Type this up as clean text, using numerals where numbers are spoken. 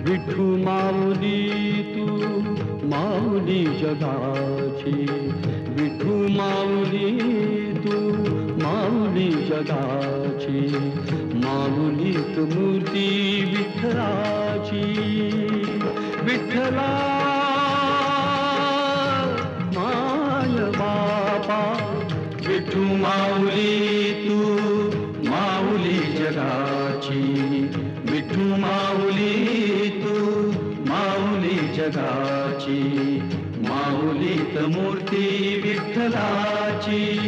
विठू माऊली तू माऊली जगाची, विठू माऊली तू माऊली जगाची, माऊलीत मूर्ती विठ्ठलाची. विठ्ठला माय बापा, विठू माऊली तू माऊली जगाची, विठू माऊली तू माऊली जगाची, माऊलीत मूर्ती विठ्ठलाची.